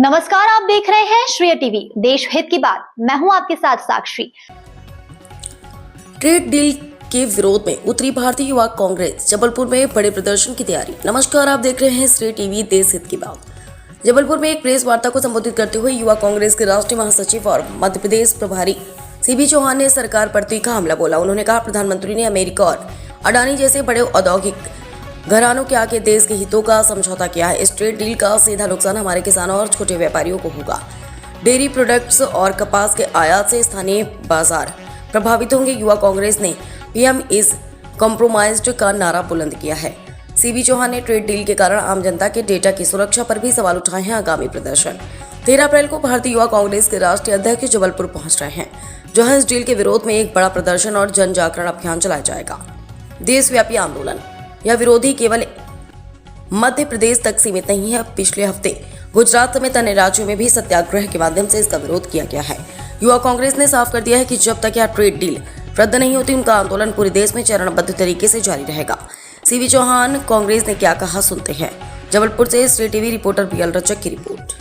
नमस्कार, आप देख रहे हैं श्रेय टीवी, देश हित की बात। मैं हूं आपके साथ साक्षी। ट्रेड डील के विरोध में उत्तरी भारतीय युवा कांग्रेस जबलपुर में बड़े प्रदर्शन की तैयारी। नमस्कार, आप देख रहे हैं श्रेय टीवी, देश हित की बात। जबलपुर में एक प्रेस वार्ता को संबोधित करते हुए युवा कांग्रेस के राष्ट्रीय महासचिव और मध्य प्रदेश प्रभारी सीबी चौहान ने सरकार पर तीखा हमला बोला। उन्होंने कहा, प्रधानमंत्री ने अमेरिका और अडानी जैसे बड़े औद्योगिक घरानों के आगे देश के हितों का समझौता किया है। इस ट्रेड डील का सीधा नुकसान हमारे किसानों और छोटे व्यापारियों को होगा। डेयरी प्रोडक्ट्स और कपास के आयात से स्थानीय बाजार प्रभावित होंगे। युवा कांग्रेस ने पीएम इज कॉम्प्रोमाइज्ड का नारा बुलंद किया है। सीबी चौहान ने ट्रेड डील के कारण आम जनता के डेटा की सुरक्षा पर भी सवाल उठाए हैं। आगामी प्रदर्शन 13 अप्रैल को भारतीय युवा कांग्रेस के राष्ट्रीय अध्यक्ष जबलपुर पहुंच रहे हैं, जहां इस डील के विरोध में एक बड़ा प्रदर्शन और जन जागरण अभियान चलाया जाएगा। देशव्यापी आंदोलन। यह विरोधी केवल मध्य प्रदेश तक सीमित नहीं है। पिछले हफ्ते गुजरात समेत अन्य राज्यों में भी सत्याग्रह के माध्यम से इसका विरोध किया गया है। युवा कांग्रेस ने साफ कर दिया है कि जब तक यह ट्रेड डील रद्द नहीं होती, उनका आंदोलन पूरे देश में चरणबद्ध तरीके से जारी रहेगा। सीबी चौहान कांग्रेस ने क्या कहा, सुनते हैं। जबलपुर से श्रेय टीवी रिपोर्टर बीएल रचक की रिपोर्ट।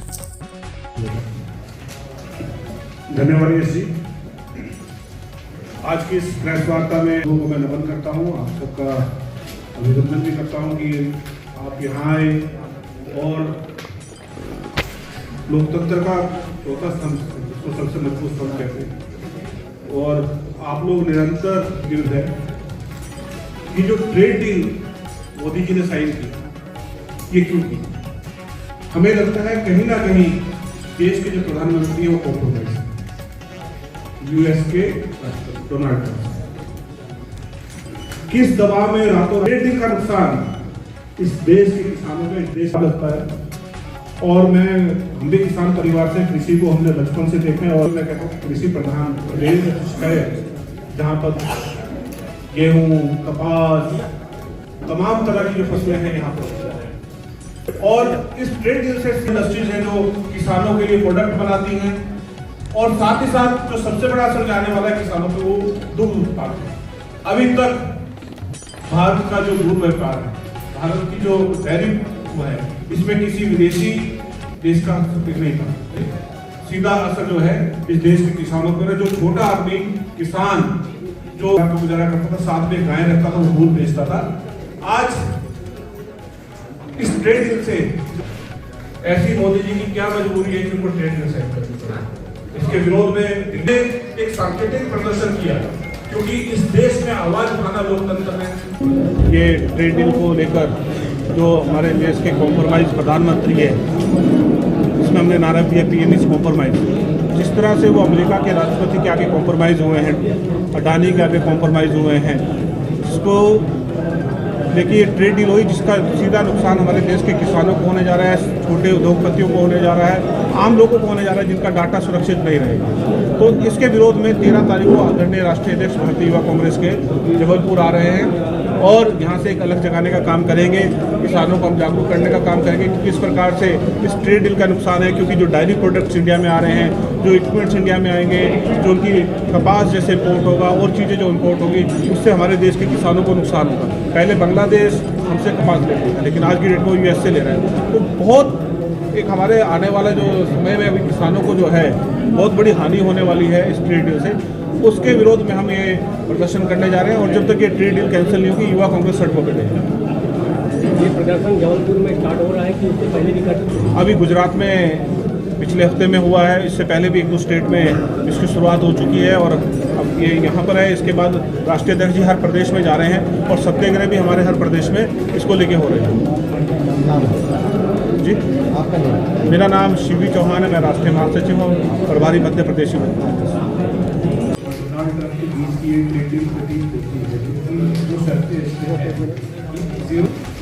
धन्यवाद जी। आज की इस प्रेस वार्ता में लोगों को मैं नमन करता हूँ, आप सबका अभिनंदन भी करता हूँ कि आप यहाँ आए और लोकतंत्र का चौथा स्तंभ, जिसको सबसे मजबूत स्तंभ कहते हैं, और आप लोग निरंतर विरुद्ध है कि जो ट्रेड डील मोदी जी ने साइन की, ये क्यों की? हमें लगता है कहीं ना कहीं देश के जो प्रधानमंत्री हैं वो कॉम्प्रोमाइज, यूएस के डोनाल्ड ट्रंप किस दबाव में रातों ट्रेड डील का नुकसान इस देश के किसानों को, इस देश का लगता है। और हम भी किसान परिवार से, कृषि को हमने बचपन से देखे हैं और मैं कहता हूँ कृषि प्रधान देश है, जहाँ पर गेहूं, कपास, तमाम तरह की जो फसलें हैं यहाँ पर। और इस ट्रेड डील से इंडस्ट्रीज हैं जो किसानों के लिए प्रोडक्ट बनाती हैं, और साथ ही साथ जो सबसे बड़ा असर जाने वाला है किसानों पे, वो दुग्ध उत्पादन। अभी तक भारत का जो दूध व्यापार है, भारत की जो डेयरी है, इसमें किसी विदेशी देश का हस्तक्षेप नहीं था। सीधा असर जो है इस देश के किसानों पर, जो छोटा आदमी किसान जो गुजारा करता था, साथ में गाय रखता था, वो दूध बेचता था, आज इस ट्रेड डील से ऐसी मोदी जी की क्या मजबूरी है कि उनको ट्रेड डील साइन करनी पड़े। इसके विरोध में एक सांकेतिक प्रदर्शन किया, क्योंकि इस देश में आवाज उठाना लोकतंत्र में। ये ट्रेड डील को लेकर जो हमारे देश के कॉम्प्रोमाइज प्रधानमंत्री है, इसमें हमने नारा दिया पीएम इज कॉम्प्रोमाइज। जिस तरह से वो अमेरिका के राष्ट्रपति के आगे कॉम्प्रोमाइज हुए हैं, अडानी के आगे कॉम्प्रोमाइज हुए हैं, जिसको देखिए ट्रेड डील हुई जिसका सीधा नुकसान हमारे देश के किसानों को होने जा रहा है, छोटे उद्योगपतियों को होने जा रहा है, आम लोगों को होने जा रहा है, जिनका डाटा सुरक्षित नहीं रहेगा। तो इसके विरोध में 13 तारीख को आदरणीय राष्ट्रीय अध्यक्ष भारतीय युवा कांग्रेस के जबलपुर आ रहे हैं और यहाँ से एक अलग जगाने का काम करेंगे। किसानों को हम जागरूक करने का काम करेंगे कि किस प्रकार से इस ट्रेड डील का नुकसान है, क्योंकि जो डायरी प्रोडक्ट्स इंडिया में आ रहे हैं, जो इक्विपमेंट्स इंडिया में आएंगे, जो उनकी कपास जैसे इम्पोर्ट होगा और चीज़ें जो इम्पोर्ट होगी, उससे हमारे देश के किसानों को नुकसान होगा। पहले बांग्लादेश हमसे कपास लेते थे, लेकिन आज की डेट में यूएस से ले रहे हैं। तो बहुत एक हमारे आने वाला जो समय में अभी किसानों को जो है बहुत बड़ी हानि होने वाली है इस ट्रेड डील से। उसके विरोध में हम ये प्रदर्शन करने जा रहे हैं और जब तक ये ट्रेड डील कैंसिल नहीं होगी, युवा कांग्रेस सड़कों पर रहेगी। ये प्रदर्शन जबलपुर में स्टार्ट हो रहा है कि उससे पहले भी कर? अभी गुजरात में पिछले हफ्ते में हुआ है, इससे पहले भी 1-2 स्टेट में इसकी शुरुआत हो चुकी है और अब ये यहाँ पर है। इसके बाद राष्ट्रीय अध्यक्ष जी हर प्रदेश में जा रहे हैं और सत्याग्रह भी हमारे हर प्रदेश में इसको लेके हो रहे हैं। जी, आपका नाम? मेरा नाम सीबी चौहान है, मैं राष्ट्रीय महासचिव हूँ, प्रभारी मध्य प्रदेश में।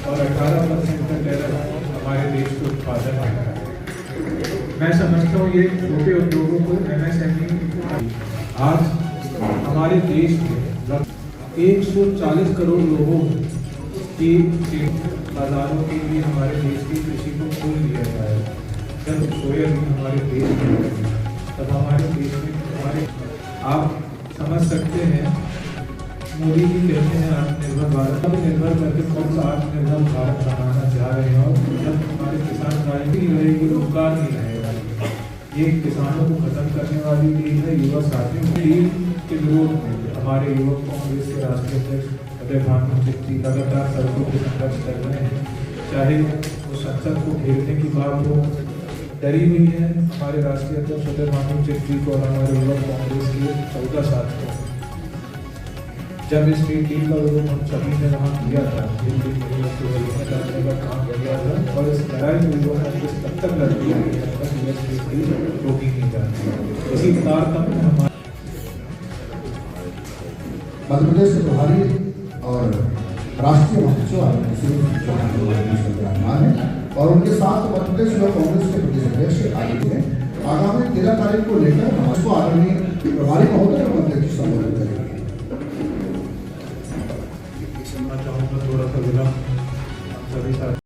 और 18% का टेरर हमारे देश को उत्पादन है। मैं समझता हूँ ये छोटे उद्योगों को, MSME, आज हमारे देश में 140 करोड़ लोगों की बाजारों के लिए हमारे देश की कृषि को खोल दिया जाए। जब सोयाबीन हमारे देश में, तब हमारे देश में आप समझ सकते हैं मोदी जी कहते हैं आत्मनिर्भर भारत, अब निर्भर करके कौन सा आत्मनिर्भर भारत बनाना चाह रहे हैं। और जब हमारे किसान राजनीति नहीं रहेगी, रोजगार नहीं रहेगा, ये किसानों को खत्म करने वाली लीग है युवा साथी लीग के विरोध में हमारे युवक कांग्रेस के राष्ट्रीय अध्यक्ष अजय भानु चिट्ठी लगातार सड़कों पर संघर्ष कर रहे हैं। चाहे वो संसद को घेरने की बात हो, डरी हुई है हमारे राष्ट्रीय अध्यक्ष अजय भानु चिट्ठी को और हमारे युवक कांग्रेस के 14 साथियों। जब इस मीटिंग का विरोध हम सभी ने वहाँ किया था, करने का काम किया था और इस लड़ाई में युवा कांग्रेस तब तक लड़ती है जब तक रोकी नहीं जाती। इसी तारतम्य में हमारे मध्य प्रदेश के प्रभारी और राष्ट्रीय महासचिव है और उनके साथ मध्य प्रदेश युवा कांग्रेस के प्रदेश अध्यक्ष आगे हैं। आगामी 13 तारीख को लेकर हम आदरणीय प्रभारी महोदय और अध्यक्ष संबोधित करेंगे। चाहूँगा थोड़ा सा विराम सभी साथ